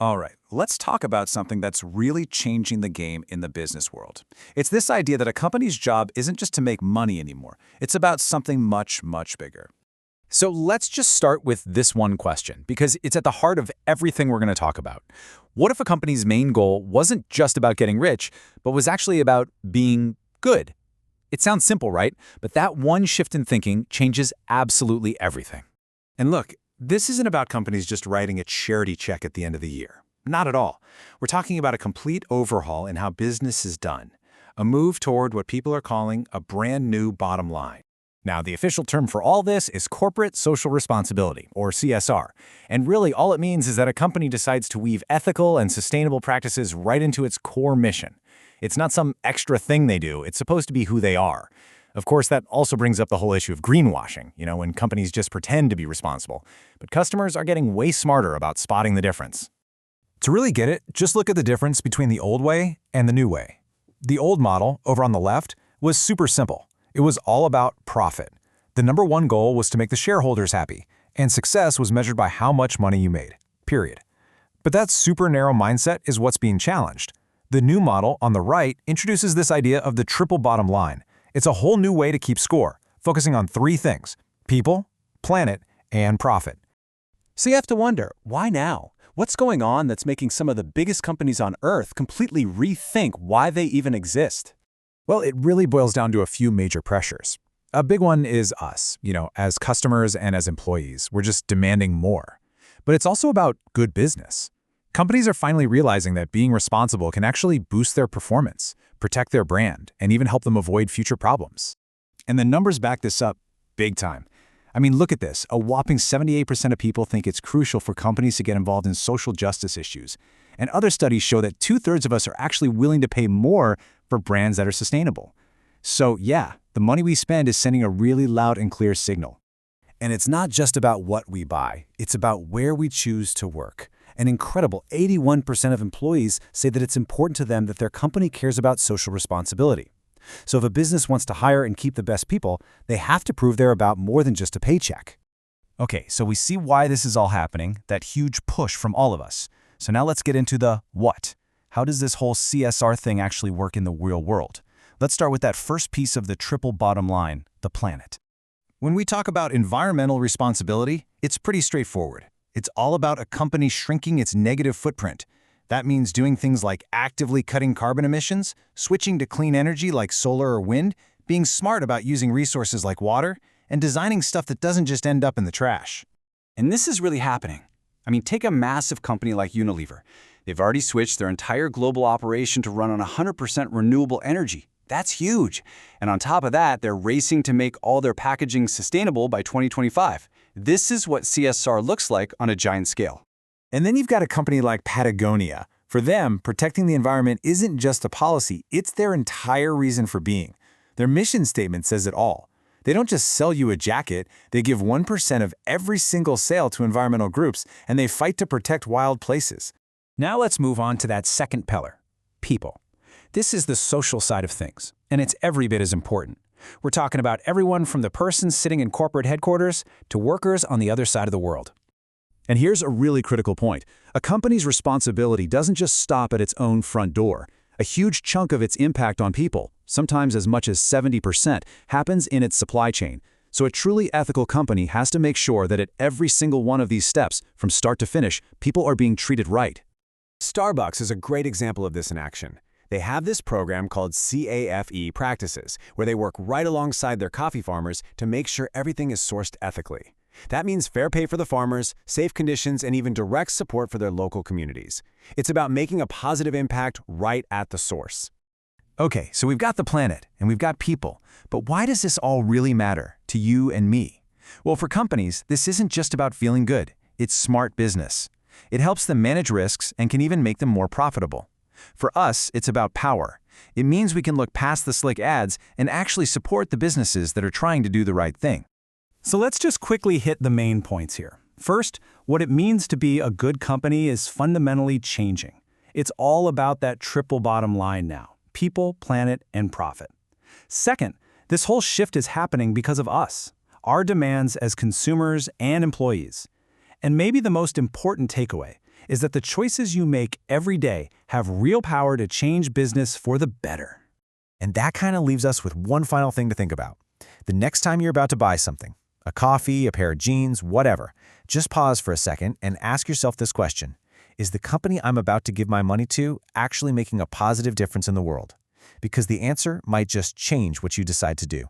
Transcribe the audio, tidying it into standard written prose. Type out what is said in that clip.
All right, let's talk about something that's really changing the game in the business world. It's this idea that a company's job isn't just to make money anymore. It's about something much, much bigger. So let's just start with this one question, because it's at the heart of everything we're going to talk about. What if a company's main goal wasn't just about getting rich, but was actually about being good? It sounds simple, right? But that one shift in thinking changes absolutely everything. And look, this isn't about companies just writing a charity check at the end of the year. Not at all. We're talking about a complete overhaul in how business is done. A move toward what people are calling a brand new bottom line. Now, the official term for all this is corporate social responsibility, or CSR. And really, all it means is that a company decides to weave ethical and sustainable practices right into its core mission. It's not some extra thing they do. It's supposed to be who they are. Of course, that also brings up the whole issue of greenwashing, when companies just pretend to be responsible. But customers are getting way smarter about spotting the difference. To really get it, just look at the difference between the old way and the new way. The old model, over on the left, was super simple. It was all about profit. The number one goal was to make the shareholders happy, and success was measured by how much money you made, period. But that super narrow mindset is what's being challenged. The new model, on the right, introduces this idea of the triple bottom line. It's a whole new way to keep score, focusing on three things: people, planet, and profit. So you have to wonder, why now? What's going on that's making some of the biggest companies on Earth completely rethink why they even exist? Well, it really boils down to a few major pressures. A big one is us, as customers and as employees. We're just demanding more. But it's also about good business. Companies are finally realizing that being responsible can actually boost their performance, protect their brand, and even help them avoid future problems. And the numbers back this up big time. I mean, look at this. A whopping 78% of people think it's crucial for companies to get involved in social justice issues. And other studies show that 2/3 of us are actually willing to pay more for brands that are sustainable. So yeah, the money we spend is sending a really loud and clear signal. And it's not just about what we buy. It's about where we choose to work. An incredible 81% of employees say that it's important to them that their company cares about social responsibility. So if a business wants to hire and keep the best people, they have to prove they're about more than just a paycheck. Okay, so we see why this is all happening, that huge push from all of us. So now let's get into the what. How does this whole CSR thing actually work in the real world? Let's start with that first piece of the triple bottom line, the planet. When we talk about environmental responsibility, it's pretty straightforward. It's all about a company shrinking its negative footprint. That means doing things like actively cutting carbon emissions, switching to clean energy like solar or wind, being smart about using resources like water, and designing stuff that doesn't just end up in the trash. And this is really happening. I mean, take a massive company like Unilever. They've already switched their entire global operation to run on 100% renewable energy. That's huge. And on top of that, they're racing to make all their packaging sustainable by 2025. This is what CSR looks like on a giant scale. And then you've got a company like Patagonia. For them, protecting the environment isn't just a policy, it's their entire reason for being. Their mission statement says it all. They don't just sell you a jacket, they give 1% of every single sale to environmental groups, and they fight to protect wild places. Now let's move on to that second pillar, people. This is the social side of things, and it's every bit as important. We're talking about everyone from the person sitting in corporate headquarters to workers on the other side of the world. And here's a really critical point. A company's responsibility doesn't just stop at its own front door. A huge chunk of its impact on people, sometimes as much as 70%, happens in its supply chain. So a truly ethical company has to make sure that at every single one of these steps, from start to finish, people are being treated right. Starbucks is a great example of this in action. They have this program called CAFE Practices, where they work right alongside their coffee farmers to make sure everything is sourced ethically. That means fair pay for the farmers, safe conditions, and even direct support for their local communities. It's about making a positive impact right at the source. Okay, so we've got the planet and we've got people, but why does this all really matter to you and me? Well, for companies, this isn't just about feeling good. It's smart business. It helps them manage risks and can even make them more profitable. For us, it's about power. It means we can look past the slick ads and actually support the businesses that are trying to do the right thing. So let's just quickly hit the main points here. First, what it means to be a good company is fundamentally changing. It's all about that triple bottom line now: people, planet, and profit. Second, this whole shift is happening because of us, our demands as consumers and employees. And maybe the most important takeaway is that the choices you make every day have real power to change business for the better. And that kind of leaves us with one final thing to think about. The next time you're about to buy something, a coffee, a pair of jeans, whatever, just pause for a second and ask yourself this question. Is the company I'm about to give my money to actually making a positive difference in the world? Because the answer might just change what you decide to do.